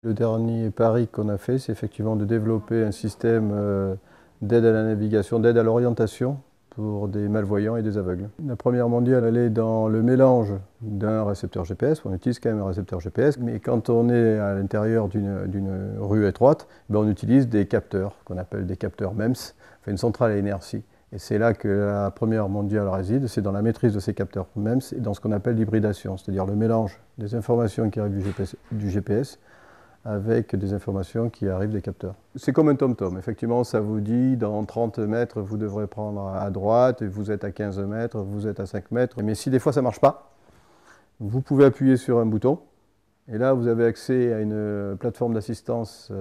Le dernier pari qu'on a fait, c'est effectivement de développer un système d'aide à la navigation, d'aide à l'orientation pour des malvoyants et des aveugles. La première mondiale, elle est dans le mélange d'un récepteur GPS, on utilise quand même un récepteur GPS, mais quand on est à l'intérieur d'une rue étroite, on utilise des capteurs, qu'on appelle des capteurs MEMS, enfin une centrale à inertie. Et c'est là que la première mondiale réside, c'est dans la maîtrise de ces capteurs MEMS et dans ce qu'on appelle l'hybridation, c'est-à-dire le mélange des informations qui arrivent du GPS avec des informations qui arrivent des capteurs. C'est comme un TomTom, effectivement ça vous dit dans 30 mètres vous devrez prendre à droite, et vous êtes à 15 mètres, vous êtes à 5 mètres. Mais si des fois ça ne marche pas, vous pouvez appuyer sur un bouton et là vous avez accès à une plateforme d'assistance,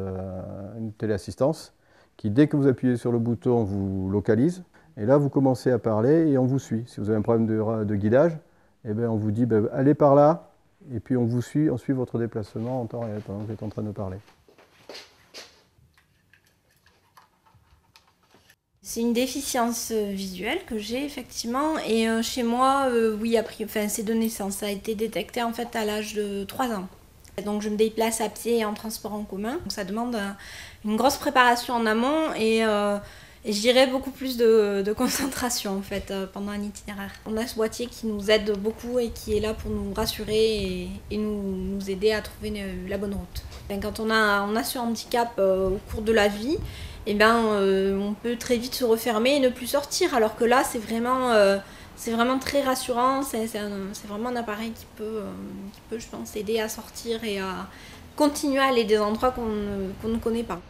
une téléassistance qui dès que vous appuyez sur le bouton vous localise et là vous commencez à parler et on vous suit. Si vous avez un problème de guidage, eh bien, on vous dit allez par là. Et puis on vous suit, on suit votre déplacement en temps réel pendant que vous êtes en train de parler. C'est une déficience visuelle que j'ai effectivement et chez moi, oui, c'est de naissance. Ça a été détecté en fait à l'âge de 3 ans. Donc je me déplace à pied et en transport en commun. Donc ça demande une grosse préparation en amont et je dirais beaucoup plus de concentration en fait pendant un itinéraire. On a ce boîtier qui nous aide beaucoup et qui est là pour nous rassurer et nous aider à trouver la bonne route. Quand on a ce handicap au cours de la vie, on peut très vite se refermer et ne plus sortir. Alors que là, c'est vraiment très rassurant. C'est vraiment un appareil qui peut, je pense, aider à sortir et à continuer à aller des endroits qu'on ne connaît pas.